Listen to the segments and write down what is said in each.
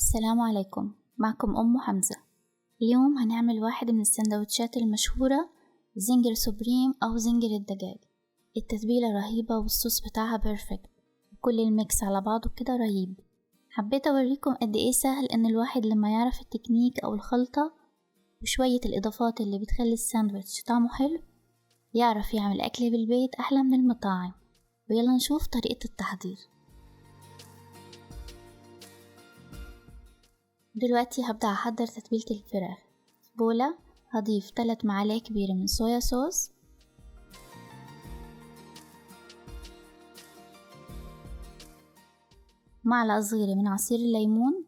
السلام عليكم، معكم أم حمزة. اليوم هنعمل واحد من السندوتشات المشهورة، زنجر سوبريم أو زنجر الدجاج. التتبيلة رهيبة والصوص بتاعها بيرفكت، كل الميكس على بعضه كده رهيب. حبيت أوريكم قد إيه سهل إن الواحد لما يعرف التكنيك أو الخلطة وشوية الإضافات اللي بتخلي الساندوتش طعمه حلو يعرف يعمل أكل بالبيت أحلى من المطاعم. ويلا نشوف طريقة التحضير. دلوقتي هبدأ أحضر تتبيلة الفراخ. في بولة هضيف 3 معالق كبيرة من صويا صوص، معلقة صغيرة من عصير الليمون،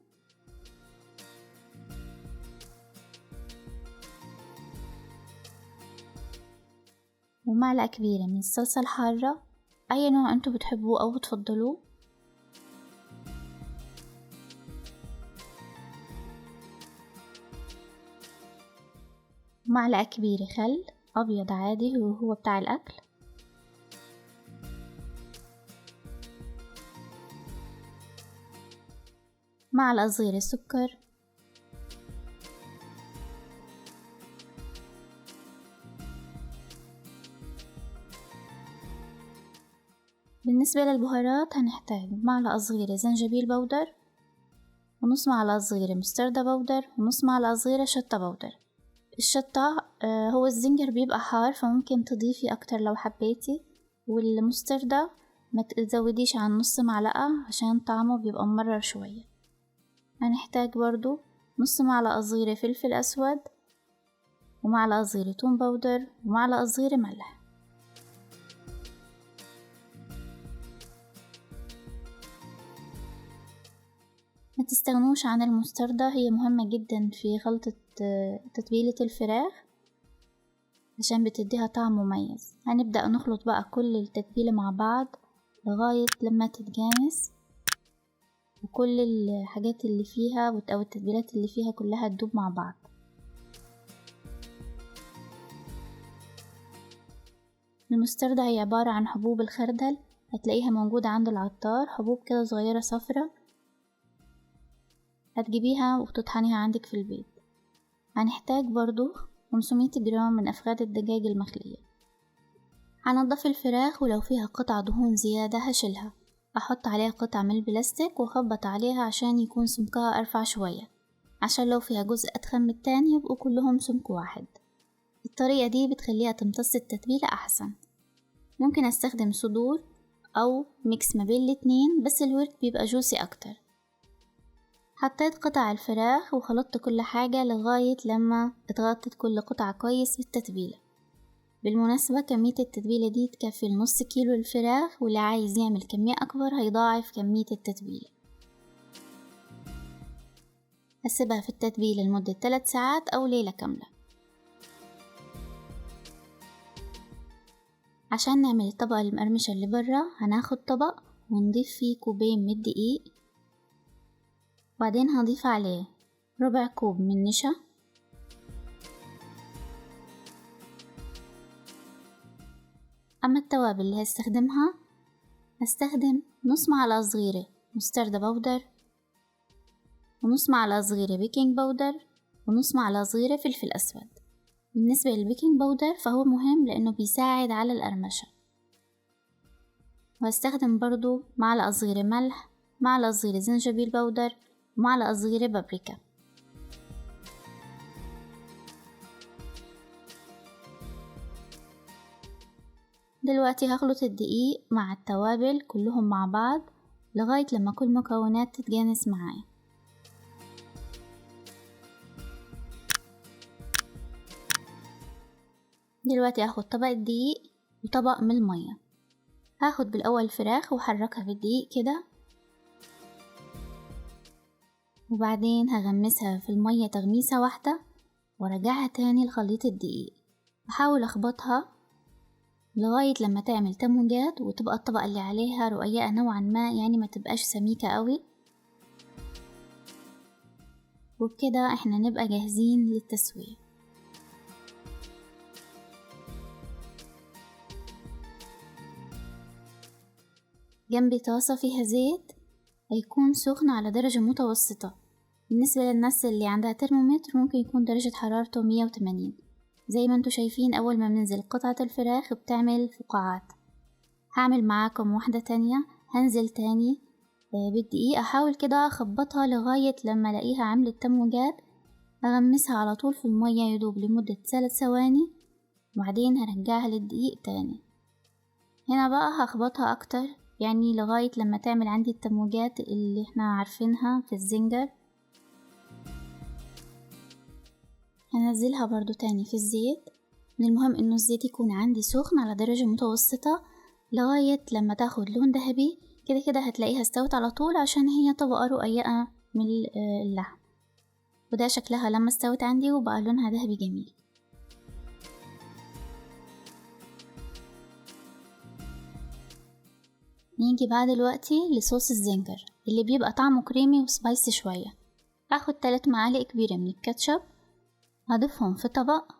ومعلقة كبيرة من الصلصة الحارة أي نوع انتوا بتحبوه أو بتفضلوه، معلقة كبيرة خل أبيض عادي وهو بتاع الأكل، معلقة صغيرة سكر، بالنسبة للبهارات هنحتاج معلقة صغيرة زنجبيل بودر، ونص معلقة صغيرة مستردة بودر، ونص معلقة صغيرة شطة بودر. الشطة هو الزنجر بيبقى حار فممكن تضيفي أكتر لو حبيتي، والمستردة ما تزوديش عن نص معلقة عشان طعمه بيبقى ممرر شوية. هنحتاج برضو نص معلقة صغيرة فلفل أسود، ومعلقة صغيرة توم بودر، ومعلقة صغيرة ملح. ما تستغنوش عن المستردة، هي مهمة جدا في خلطة تتبيلة الفراخ عشان بتديها طعم مميز. هنبدأ نخلط بقى كل التتبيلة مع بعض لغاية لما تتجانس، وكل الحاجات اللي فيها أو التتبيلات اللي فيها كلها تدوب مع بعض. المستردة هي عبارة عن حبوب الخردل، هتلاقيها موجودة عند العطار، حبوب كده صغيرة صفرة، هتجيبيها وتطحنيها عندك في البيت. هنحتاج برضو 500 جرام من أفخاذ الدجاج المخلية. هنضف الفراخ ولو فيها قطع دهون زيادة هشيلها، أحط عليها قطع من البلاستيك وأخبط عليها عشان يكون سمكها أرفع شوية، عشان لو فيها جزء أتخن من التاني يبقوا كلهم سمك واحد. الطريقة دي بتخليها تمتص التتبيلة أحسن. ممكن أستخدم صدور أو ميكس ما بين الاتنين، بس الورك بيبقى جوسي أكتر. حطيت قطع الفراخ وخلطت كل حاجة لغاية لما اتغطت كل قطعة كويس بالتتبيلة. بالمناسبة كمية التتبيلة دي تكفي لنص كيلو الفراخ، واللي عايز يعمل كمية أكبر هيضاعف كمية التتبيلة. هسيبها في التتبيلة لمدة 3 ساعات أو ليلة كاملة. عشان نعمل الطبقة المقرمشة اللي برا هناخد طبق ونضيف فيه كوبين من الدقيق، وبعدين هضيف عليه ربع كوب من نشا، أما التوابل اللي هستخدمها هستخدم نص معلقة صغيرة مستردة بودر، ونص معلقة صغيرة بيكنج بودر، ونص معلقة صغيرة فلفل أسود. بالنسبة للبيكنج بودر فهو مهم لأنه بيساعد على القرمشة. وهستخدم برضو معلقة صغيرة ملح، معلقة صغيرة زنجبيل بودر، ومعلقة صغيرة بابريكا. دلوقتي هخلط الدقيق مع التوابل كلهم مع بعض لغاية لما كل مكونات تتجانس معايا. دلوقتي هاخد طبق الدقيق وطبق من المية، هاخد بالأول الفراخ وحركها في الدقيق كده، وبعدين هغمسها في المية تغميسة واحدة وارجعها تاني لخليط الدقيق، بحاول اخبطها لغاية لما تعمل تموجات وتبقى الطبقة اللي عليها رقيقة نوعا ما، يعني ما تبقاش سميكة قوي. وبكده احنا نبقى جاهزين للتسوية. جنبي طاسة فيها زيت هيكون سخن على درجة متوسطة، بالنسبة للناس اللي عندها ترمومتر ممكن يكون درجة حرارته 180. زي ما انتوا شايفين أول ما بننزل قطعة الفراخ بتعمل فقاعات. هعمل معاكم واحدة تانية، هنزل تاني بالدقيق، أحاول كده أخبطها لغاية لما ألاقيها عملت تموجات، أغمسها على طول في المية يدوب لمدة 3 ثواني، وبعدين هرجعها للدقيق تاني. هنا بقى هخبطها أكتر، يعني لغاية لما تعمل عندي التموجات اللي احنا عارفينها في الزنجر. هنزلها برضو تاني في الزيت. من المهم انه الزيت يكون عندي سخن على درجة متوسطة لغاية لما تاخد لون ذهبي. كده كده هتلاقيها استوت على طول عشان هي طبقة رقيقة من اللحم، وده شكلها لما استوت عندي وبقى لونها ذهبي جميل. نيجي بقى دلوقتي لصوص الزنجر اللي بيبقى طعمه كريمي وسبايسي شوية. هاخد 3 معالق كبيرة من الكاتشب، هضيفهم في طبق،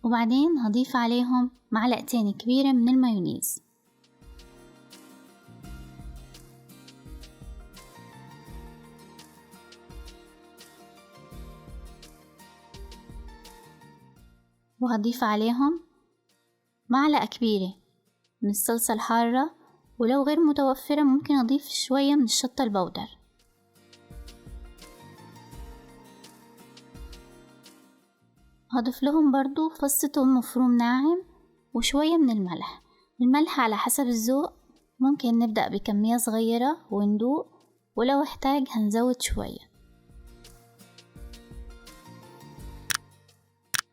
وبعدين هضيف عليهم معلقتين كبيرة من المايونيز. وهضيف عليهم معلقة كبيرة من الصلصة الحارة، ولو غير متوفرة ممكن أضيف شوية من الشطة البودر. هضيف لهم برضو فص ثوم مفروم ناعم وشوية من الملح. الملح على حسب الذوق، ممكن نبدأ بكمية صغيرة وندوق، ولو احتاج هنزود شوية.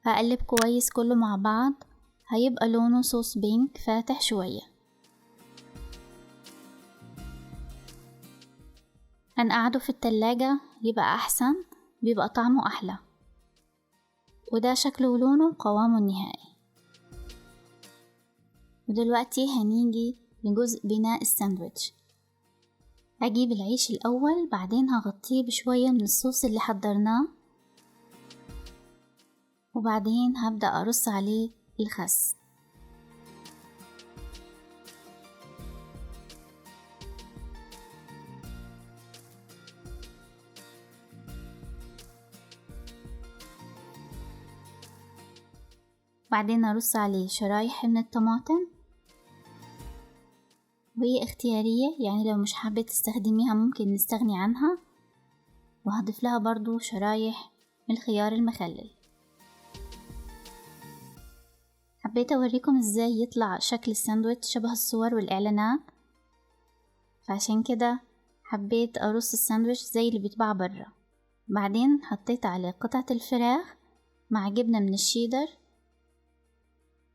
هقلب كويس كله مع بعض، هيبقى لونه صوص بينك فاتح شوية. هنقعده في التلاجة يبقى أحسن، بيبقى طعمه أحلى. وده شكله ولونه وقوامه النهائي. ودلوقتي هنيجي لجزء بناء الساندويتش. هجيب العيش الأول، بعدين هغطيه بشوية من الصوص اللي حضرناه، وبعدين هبدأ أرص عليه الخس. بعدين أرص عليه شرايح من الطماطم، وهي اختيارية، يعني لو مش حابة تستخدميها ممكن نستغني عنها. وهضيف لها برضو شرايح من الخيار المخلل. حبيت أوريكم ازاي يطلع شكل الساندويتش شبه الصور والإعلانات، فعشان كده حبيت أرص الساندويتش زي اللي بيتباع برا. بعدين حطيت عليه قطعة الفراخ مع جبنة من الشيدر،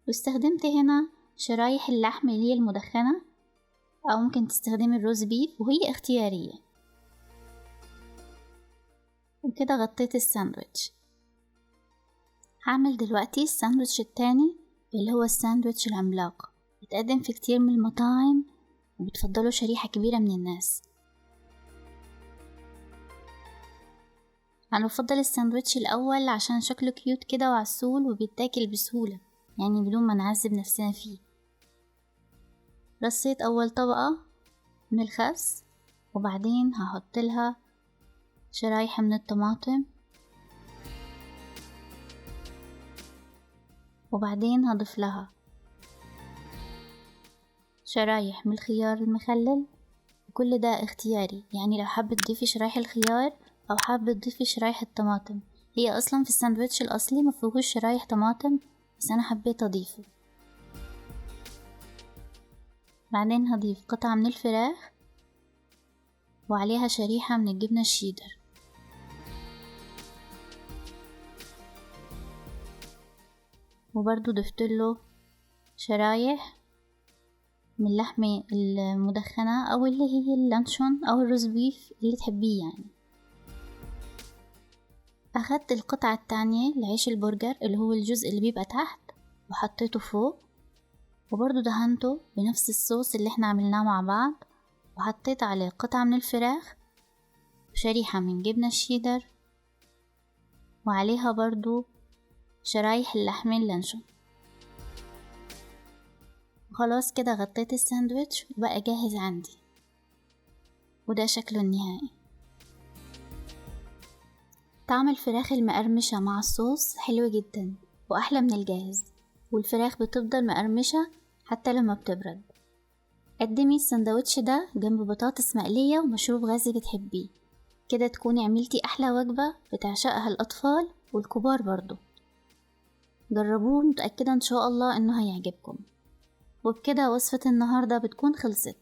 واستخدمت هنا شرايح اللحم اللي هي المدخنة، أو ممكن تستخدمي الروز بيف وهي اختيارية. وكده غطيت الساندويتش. هعمل دلوقتي الساندويتش التاني اللي هو الساندويتش العملاق، بيتقدم في كتير من المطاعم وبتفضلوا شريحة كبيرة من الناس. أنا بفضل الساندويتش الأول عشان شكله كيوت كده وعسول وبيتاكل بسهولة، يعني بدون ما نعذب نفسنا فيه. رصيت أول طبقة من الخس، وبعدين هحط لها شرايح من الطماطم، وبعدين هضيف لها شرايح من الخيار المخلل. وكل ده اختياري، يعني لو حابة تضيفي شرايح الخيار أو حابة تضيفي شرايح الطماطم. هي أصلا في الساندويتش الأصلي مفيهوش شرايح طماطم، بس أنا حبيت أضيفه. بعدين هضيف قطعة من الفراخ وعليها شريحة من الجبنة الشيدر، وبرضو ضفتله شرايح من اللحمة المدخنة أو اللي هي اللانشون أو الروز بيف اللي تحبيه يعني. أخدت القطعة التانية لعيش البرجر اللي هو الجزء اللي بيبقى تحت، وحطيته فوق، وبرضو دهنته بنفس الصوص اللي احنا عملناه مع بعض، وحطيت عليه قطعة من الفراخ وشريحة من جبنة الشيدر، وعليها برضو شرايح اللحم اللانشون. وخلاص كده غطيت الساندويتش وبقى جاهز عندي، وده شكله النهائي. طعم الفراخ المقرمشة مع الصوص حلو جدا وأحلى من الجاهز، والفراخ بتفضل مقرمشة حتى لما بتبرد. قدمي الساندوتش ده جنب بطاطس مقلية ومشروب غازي بتحبيه، كده تكوني عملتي أحلى وجبة بتعشقها الأطفال والكبار برضو. جربوه، متأكدة إن شاء الله إنه هيعجبكم. وبكده وصفة النهاردة بتكون خلصت.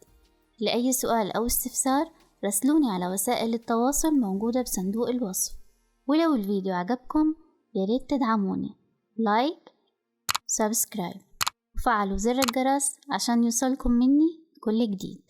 لأي سؤال أو استفسار راسلوني على وسائل التواصل موجودة بصندوق الوصف. ولو الفيديو عجبكم ياريت تدعموني لايك، سبسكرايب، وفعلوا زر الجرس عشان يوصلكم مني كل جديد.